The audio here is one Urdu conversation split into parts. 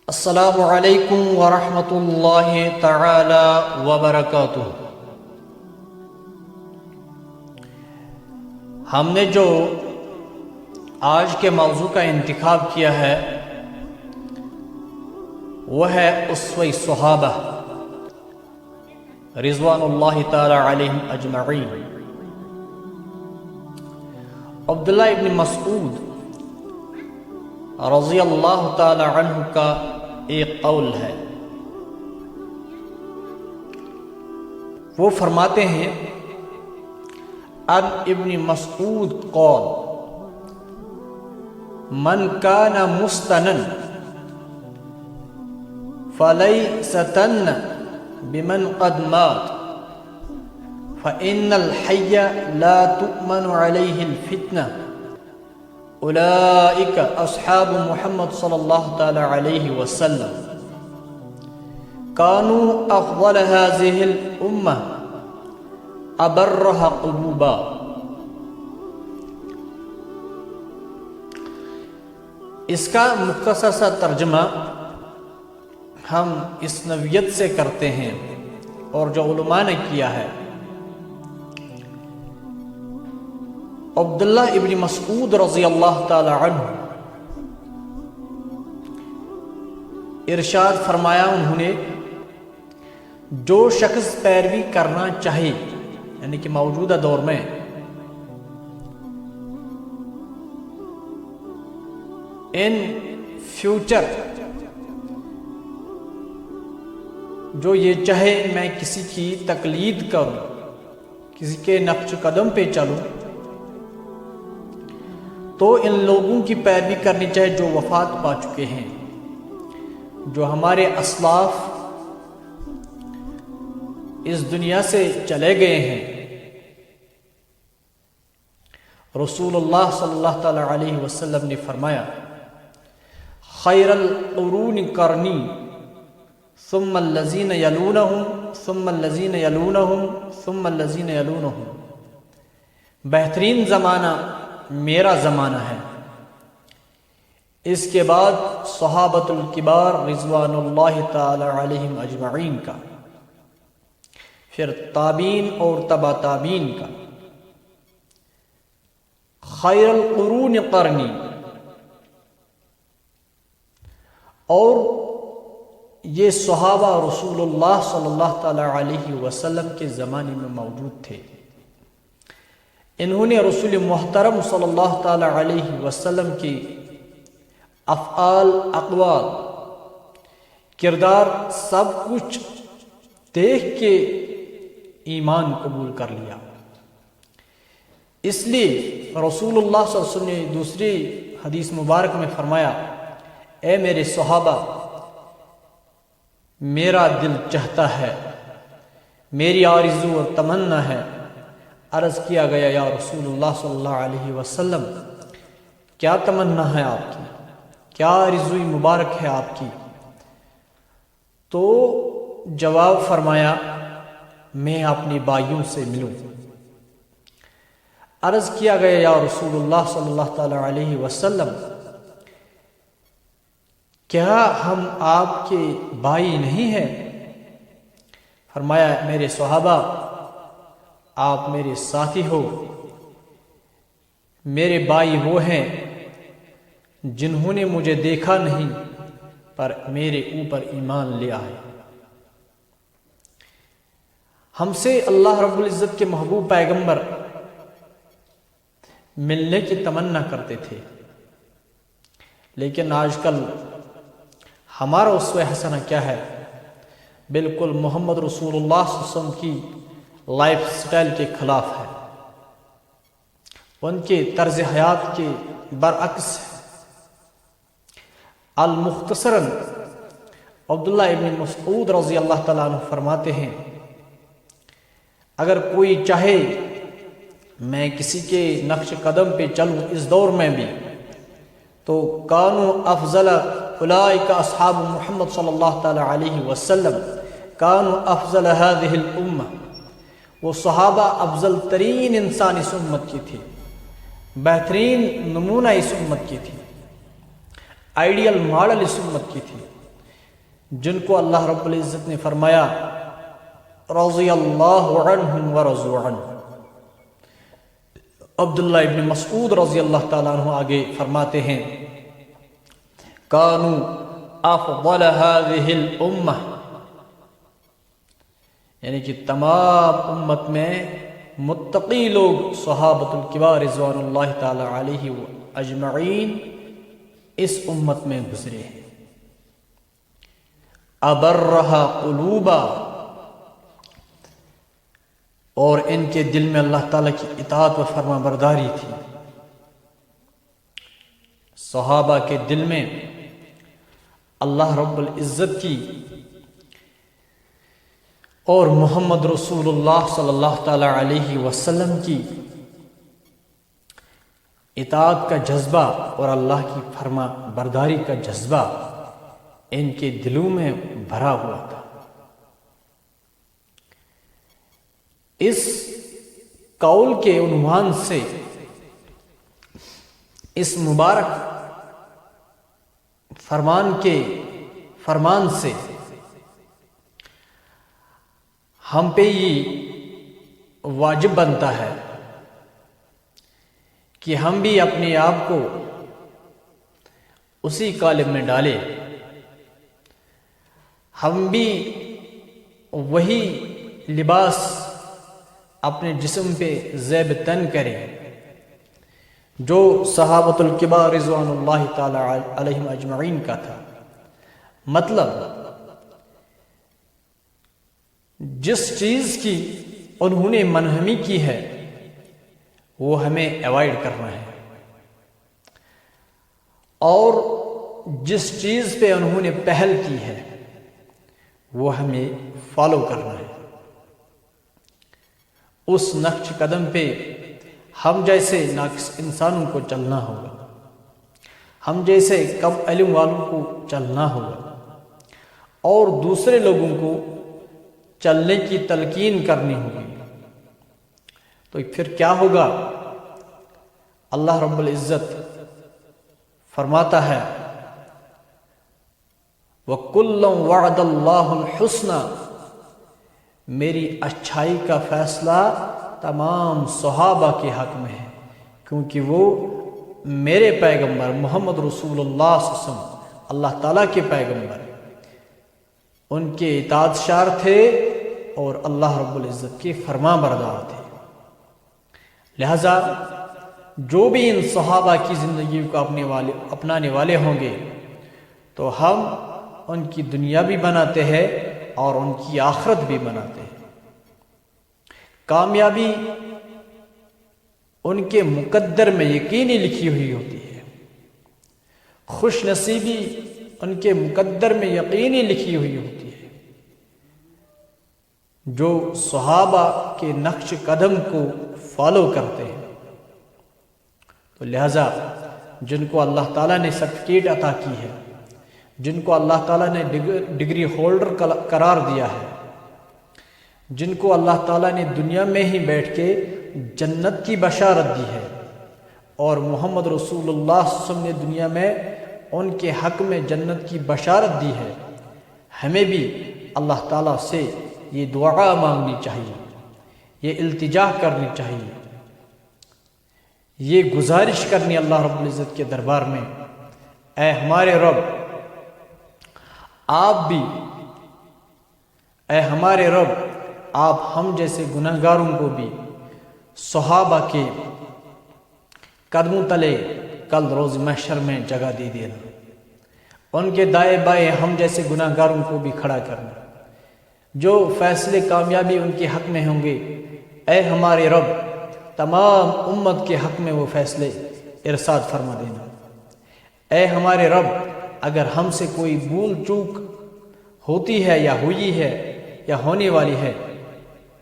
السلام علیکم ورحمۃ اللہ تعالی وبرکاتہ۔ ہم نے جو آج کے موضوع کا انتخاب کیا ہے وہ ہے اسوہ صحابہ رضوان اللہ تعالی علیہم اجمعین۔ عبداللہ ابن مسعود رضی اللہ تعالی عنہ کا ایک قول ہے، وہ فرماتے ہیں عن ابن مسعود قال من کان مستنا فلیستن بمن قد مات فإن الحی لا تؤمن علیہ الفتنہ اولئک اصحاب محمد صلی اللہ تعالی علیہ وسلم کانوا افضل هذه الامہ ابرها قلوبا۔ اس کا مختصر سا ترجمہ ہم اس نوعیت سے کرتے ہیں اور جو علماء نے کیا ہے۔ عبداللہ ابن مسعود رضی اللہ تعالی عنہ ارشاد فرمایا، انہوں نے جو شخص پیروی کرنا چاہے یعنی کہ موجودہ دور میں ان فیوچر جو یہ چاہے میں کسی کی تقلید کروں، کسی کے نقش قدم پہ چلوں، تو ان لوگوں کی پیروی کرنی چاہے جو وفات پا چکے ہیں، جو ہمارے اسلاف اس دنیا سے چلے گئے ہیں۔ رسول اللہ صلی اللہ تعالی علیہ وسلم نے فرمایا خیر القرون قرنی ثم الذین یلونہم ثم الذین یلونہم ثم الذین یلونہم، بہترین زمانہ میرا زمانہ ہے، اس کے بعد صحابۃ الکبار رضوان اللہ تعالی علیہم اجمعین کا، پھر تابعین اور تبع تابعین کا۔ خیر القرون قرنی، اور یہ صحابہ رسول اللہ صلی اللہ تعالی علیہ وسلم کے زمانے میں موجود تھے۔ انہوں نے رسول محترم صلی اللہ تعالی علیہ وسلم کی افعال، اقوال، کردار سب کچھ دیکھ کے ایمان قبول کر لیا۔ اس لیے رسول اللہ صلی اللہ علیہ وسلم نے دوسری حدیث مبارک میں فرمایا، اے میرے صحابہ، میرا دل چاہتا ہے، میری آرزو اور تمنا ہے۔ عرض کیا گیا، یا رسول اللہ صلی اللہ علیہ وسلم، کیا تمنا ہے آپ کی، کیا آرزوئی مبارک ہے آپ کی؟ تو جواب فرمایا، میں اپنی بھائیوں سے ملوں۔ عرض کیا گیا، یا رسول اللہ صلی اللہ تعالی علیہ وسلم، کیا ہم آپ کے بھائی نہیں ہیں؟ فرمایا، میرے صحابہ، آپ میرے ساتھی ہو، میرے بھائی وہ ہیں جنہوں نے مجھے دیکھا نہیں پر میرے اوپر ایمان لیا ہے۔ ہم سے اللہ رب العزت کے محبوب پیغمبر ملنے کی تمنا کرتے تھے، لیکن آج کل ہمارا اسوہ حسنہ کیا ہے؟ بالکل محمد رسول اللہ صلی اللہ علیہ وسلم کی لائف سٹائل کے خلاف ہے، ان کے طرز حیات کے برعکس ہے۔ المختصراً عبداللہ ابن مسعود رضی اللہ تعالیٰ عنہ فرماتے ہیں، اگر کوئی چاہے میں کسی کے نقش قدم پہ چلوں اس دور میں بھی، تو کانوا افضل اولئک اصحاب محمد صلی اللہ تعالی علیہ وسلم کانوا افضل هذه الامہ، وہ صحابہ افضل ترین انسان اس امت کی تھی، بہترین نمونہ اس امت کی تھی، آئیڈیل ماڈل اس امت کی تھی۔ جن کو اللہ رب العزت نے فرمایا رضی اللہ عنہم ورضوا عنہ۔ عبداللہ ابن مسعود رضی اللہ تعالیٰ عنہ آگے فرماتے ہیں کانوا افضل هذه الامہ، یعنی کہ تمام امت میں متقی لوگ صحابۃ الکبار رضوان اللہ تعالی علیہ اجمعین اس امت میں گزرے ہیں۔ ابرہا قلوبا، اور ان کے دل میں اللہ تعالیٰ کی اطاعت و فرما برداری تھی۔ صحابہ کے دل میں اللہ رب العزت کی اور محمد رسول اللہ صلی اللہ تعالی علیہ وسلم کی اطاعت کا جذبہ اور اللہ کی فرما برداری کا جذبہ ان کے دلوں میں بھرا ہوا تھا۔ اس قول کے عنوان سے، اس مبارک فرمان سے ہم پہ یہ واجب بنتا ہے کہ ہم بھی اپنے آپ کو اسی قالب میں ڈالیں، ہم بھی وہی لباس اپنے جسم پہ زیب تن کریں جو صحابۃ الکبار رضوان اللہ تعالی علیہم اجمعین کا تھا۔ مطلب جس چیز کی انہوں نے منہمی کی ہے وہ ہمیں ایوائڈ کرنا ہے، اور جس چیز پہ انہوں نے پہل کی ہے وہ ہمیں فالو کرنا ہے۔ اس نقش قدم پہ ہم جیسے ناقص انسانوں کو چلنا ہوگا، ہم جیسے کم علم والوں کو چلنا ہوگا، اور دوسرے لوگوں کو چلنے کی تلقین کرنی ہوگی۔ تو پھر کیا ہوگا؟ اللہ رب العزت فرماتا ہے وَكُلًّا وَعَدَ اللَّهُ الْحُسْنَى، میری اچھائی کا فیصلہ تمام صحابہ کے حق میں ہے، کیونکہ وہ میرے پیغمبر محمد رسول اللہ صلی اللہ علیہ وسلم اللہ تعالیٰ کے پیغمبر، ان کے اطاعت شار تھے اور اللہ رب العزت کے فرما بردار تھے۔ لہذا جو بھی ان صحابہ کی زندگی کو اپنانے والے ہوں گے تو ہم ان کی دنیا بھی بناتے ہیں اور ان کی آخرت بھی بناتے ہیں۔ کامیابی ان کے مقدر میں یقینی لکھی ہوئی ہوتی ہے، خوش نصیبی ان کے مقدر میں یقینی لکھی ہوئی ہوتی ہے۔ جو صحابہ کے نقش قدم کو فالو کرتے ہیں، تو لہذا جن کو اللہ تعالیٰ نے سرٹیفکیٹ عطا کی ہے، جن کو اللہ تعالیٰ نے ڈگری ہولڈر قرار دیا ہے، جن کو اللہ تعالیٰ نے دنیا میں ہی بیٹھ کے جنت کی بشارت دی ہے، اور محمد رسول اللہ صلی اللہ علیہ وسلم نے دنیا میں ان کے حق میں جنت کی بشارت دی ہے، ہمیں بھی اللہ تعالیٰ سے یہ دعا مانگنی چاہیے، یہ التجا کرنی چاہیے، یہ گزارش کرنی اللہ رب العزت کے دربار میں، اے ہمارے رب آپ بھی، اے ہمارے رب آپ ہم جیسے گناہگاروں کو بھی صحابہ کے قدموں تلے کل روز محشر میں جگہ دے دینا، ان کے دائیں بائیں ہم جیسے گناہگاروں کو بھی کھڑا کرنا، جو فیصلے کامیابی ان کے حق میں ہوں گے اے ہمارے رب تمام امت کے حق میں وہ فیصلے ارشاد فرما دینا۔ اے ہمارے رب اگر ہم سے کوئی بھول چوک ہوتی ہے یا ہوئی ہے یا ہونے والی ہے،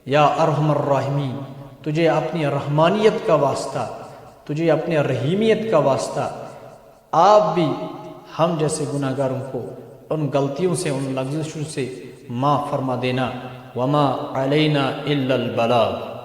یا ارحم الراحمین، تجھے اپنی رحمانیت کا واسطہ، تجھے اپنی رحیمیت کا واسطہ آپ بھی ہم جیسے گناہگاروں کو ان غلطیوں سے، ان لغزشوں سے معاف فرما دینا۔ وما علینا الا البلاغ۔